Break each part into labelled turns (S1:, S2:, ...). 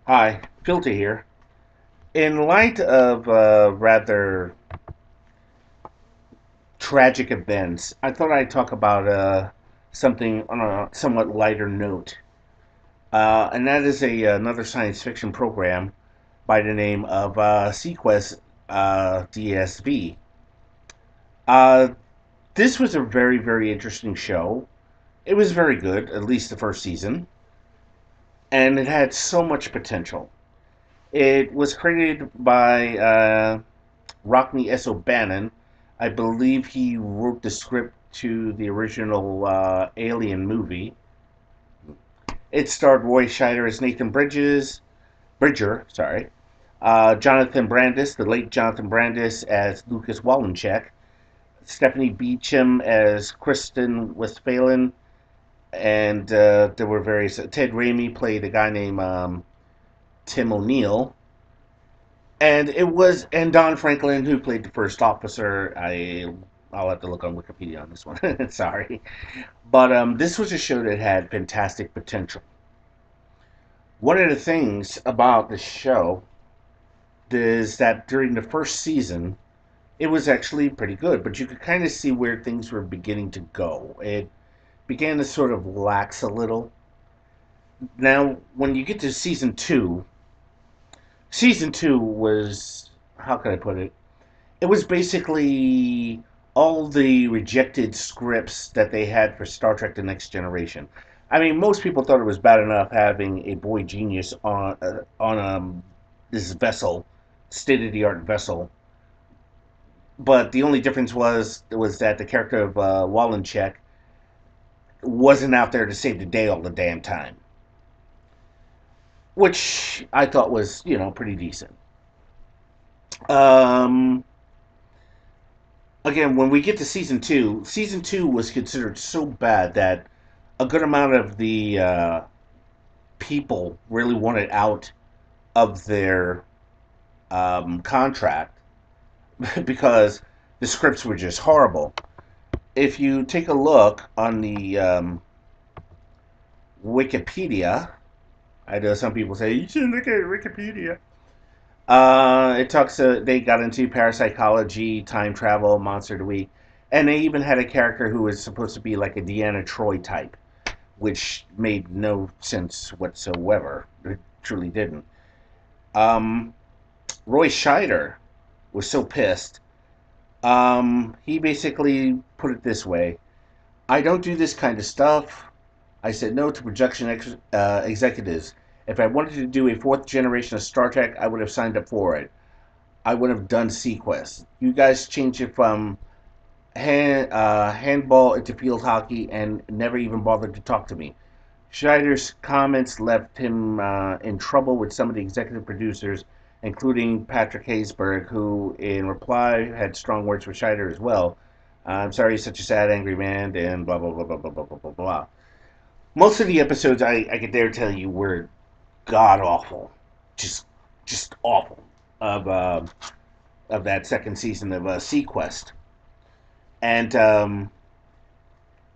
S1: Hi, Filter here. In light of rather tragic events, I thought I'd talk about something on a somewhat lighter note, and that is another science fiction program by the name of Seaquest DSV. Uh, this was a very interesting show. It was very good, at least the first season, and it had so much potential. It was created by Rockne S. O'Bannon. I believe he wrote the script to the original Alien movie. It starred Roy Scheider as Nathan Bridger, sorry. Jonathan Brandis, the late Jonathan Brandis as Lucas Wallencheck. Stephanie Beacham as Kristen Westphalen. And there were various. Ted Raimi played a guy named Tim O'Neill. And Don Franklin, who played the first officer. I'll have to look on Wikipedia on this one. Sorry, but this was a show that had fantastic potential. One of the things about the show is that during the first season, it was actually pretty good, but you could kind of see where things were beginning to go. It began to sort of lax a little. Now, when you get to season two was, how can I put it? It was basically all the rejected scripts that they had for Star Trek: The Next Generation. I mean, most people thought it was bad enough having a boy genius on this vessel, state of the art vessel. But the only difference was that the character of Wallencheck wasn't out there to save the day all the damn time, which I thought was pretty decent. Um, Again, when we get to season two was considered so bad that a good amount of the people really wanted out of their contract because the scripts were just horrible. If you take a look on the Wikipedia, I know some people say you should look at Wikipedia. It talks. They got into parapsychology, time travel, monster of the week, and they even had a character who was supposed to be like a Deanna Troy type, which made no sense whatsoever. It truly didn't. Um, Roy Scheider was so pissed. He basically put it this way: I don't do this kind of stuff. I said no to executives. If I wanted to do a fourth generation of Star Trek, I would have signed up for it. I would have done Seaquest. You guys changed it from handball into field hockey and never even bothered to talk to me. Scheider's comments left him in trouble with some of the executive producers, including Patrick Haysberg, who, in reply, had strong words for Scheider as well. I'm sorry he's such a sad, angry man, and blah, blah, blah, blah, blah, blah, blah, blah, blah. Most of the episodes, I could dare tell you, were god awful. Just, just awful. Of, uh, of that second season of Seaquest. And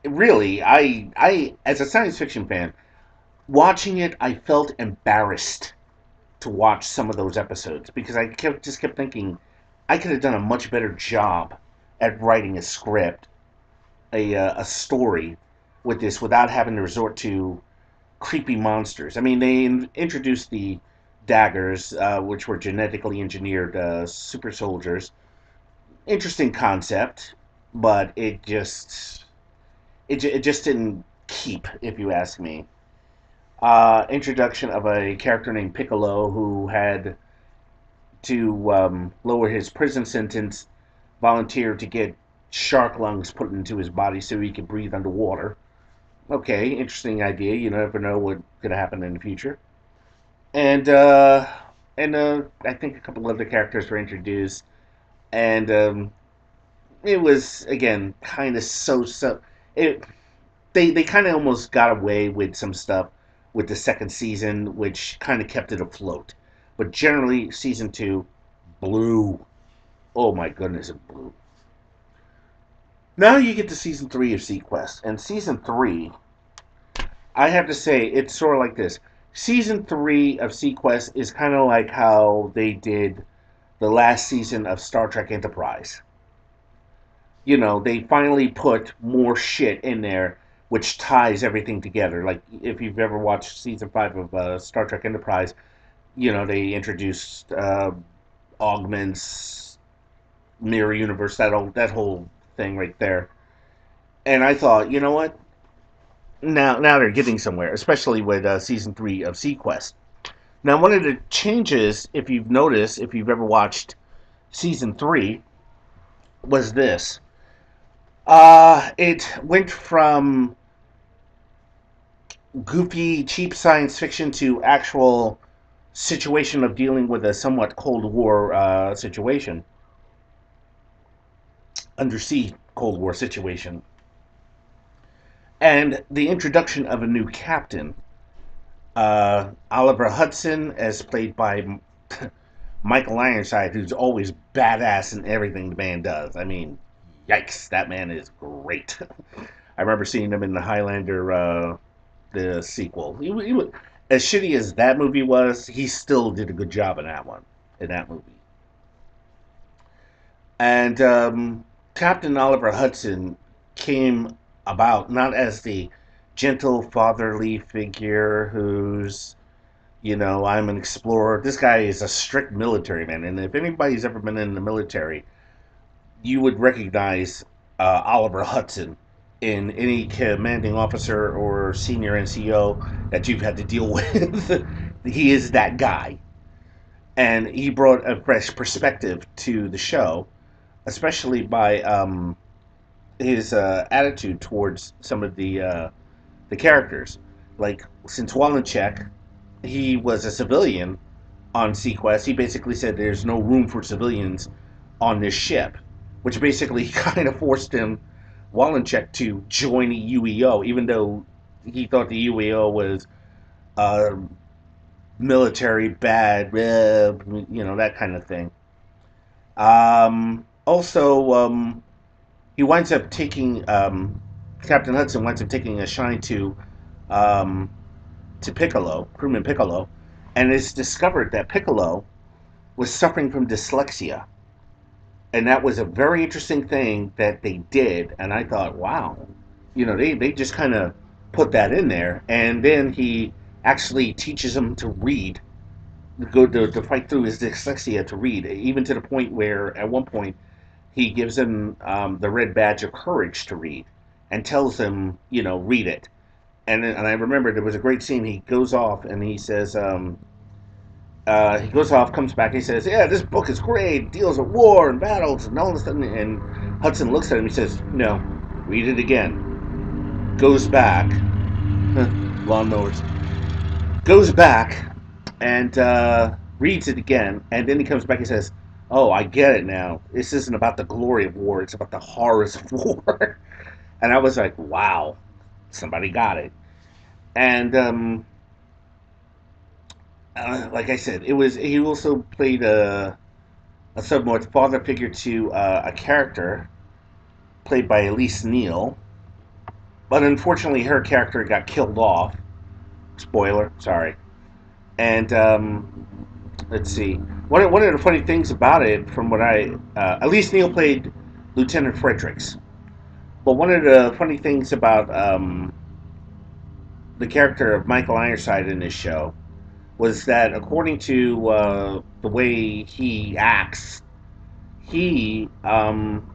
S1: really, as a science fiction fan, watching it, I felt embarrassed to watch some of those episodes because just kept thinking I could have done a much better job at writing a script, a story with this without having to resort to creepy monsters. I mean, they introduced the daggers, which were genetically engineered super soldiers. Interesting concept, but it just didn't keep, if you ask me. Introduction of a character named Piccolo who had to lower his prison sentence, volunteered to get shark lungs put into his body so he could breathe underwater. Okay, interesting idea. You never know what could happen in the future. And I think a couple other characters were introduced, and it was again kind of so. It they kind of almost got away with some stuff with the second season, which kind of kept it afloat. But generally, season two blew. Oh my goodness, it blew. Now you get to season three of Sequest, and season three, I have to say, it's sort of like this. Season 3 of Seaquest is kind of like how they did the last season of Star Trek Enterprise. They finally put more shit in there, which ties everything together. Like, if you've ever watched season 5 of Star Trek Enterprise, they introduced augments, mirror universe, that whole thing right there. And I thought, you know what? Now they're getting somewhere, especially with season 3 of Seaquest. Now, one of the changes, if you've noticed, if you've ever watched season 3, was this. It went from goofy, cheap science fiction to actual situation of dealing with a somewhat Cold War situation, undersea Cold War situation, and the introduction of a new captain, Oliver Hudson, as played by Michael Ironside, who's always badass in everything the man does. I mean, yikes, that man is great. I remember seeing him in the Highlander, the sequel. As shitty as that movie was, he still did a good job in that one, in that movie. And Captain Oliver Hudson came about not as the gentle fatherly figure who's, I'm an explorer. This guy is a strict military man, and if anybody's ever been in the military, you would recognize Oliver Hudson in any commanding officer or senior NCO that you've had to deal with. He is that guy. And he brought a fresh perspective to the show, especially by his attitude towards some of the characters. Like, since Wallencheck, he was a civilian on Seaquest, he basically said there's no room for civilians on this ship, which basically kind of forced him, Wallencheck, to join the UEO, even though he thought the UEO was uh, military bad, that kind of thing. Also, he winds up taking Captain Hudson winds up taking a shine um, to Piccolo, crewman Piccolo, and it's discovered that Piccolo was suffering from dyslexia. And that was a very interesting thing that they did. And I thought, wow, they just kind of put that in there. And then he actually teaches him to read, to fight through his dyslexia to read, even to the point where at one point he gives him the red badge of courage to read and tells him, read it. And I remember there was a great scene. He goes off and he says, he goes off, comes back, he says, "Yeah, this book is great. It deals with war and battles and all this stuff." And Hudson looks at him. He says, "No, read it again." Goes back, lawnmowers. Goes back and reads it again, and then he comes back and says, "Oh, I get it now. This isn't about the glory of war. It's about the horrors of war." And I was like, "Wow, somebody got it." And like I said, it was he also played a somewhat father figure to a character played by Elise Neal, but unfortunately her character got killed off. Spoiler, sorry. And let's see, one of the funny things about it, from what Elise Neal played Lieutenant Fredericks, but one of the funny things about the character of Michael Ironside in this show was that according to the way he acts, he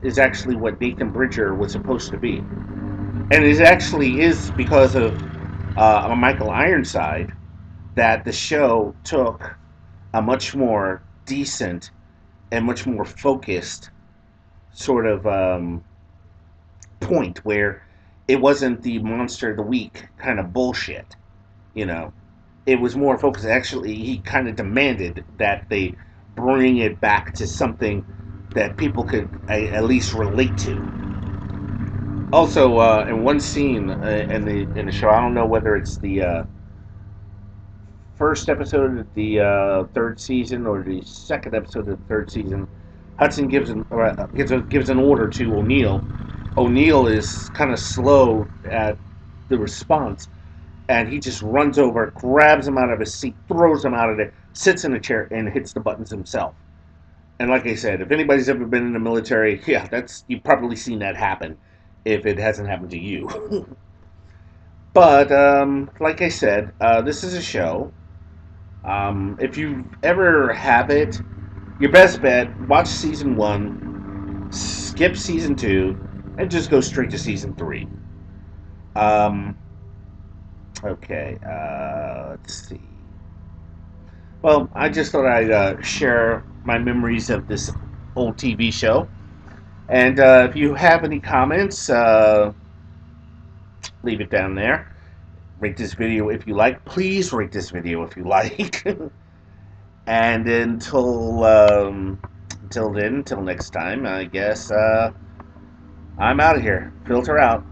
S1: is actually what Nathan Bridger was supposed to be, and it actually is because of Michael Ironside that the show took a much more decent and much more focused sort of point where it wasn't the monster of the week kind of bullshit. You know, it was more focused. Actually, he kind of demanded that they bring it back to something that people could at least relate to. Also, in one scene in the show, I don't know whether it's the first episode of the third season or the second episode of the third season, Hudson gives an order to O'Neill. O'Neill is kind of slow at the response, and he just runs over, grabs him out of his seat, throws him out of there, sits in a chair, and hits the buttons himself. And like I said, if anybody's ever been in the military, yeah, that's you've probably seen that happen. If it hasn't happened to you, but like I said, this is a show. If you ever have it, your best bet: watch season one, skip season two, and just go straight to season three. Um, okay, let's see. Well, I just thought I'd share my memories of this old TV show. And if you have any comments, leave it down there. Rate this video if you like. Please rate this video if you like. And until then, until next time, I guess I'm out of here. Filter out.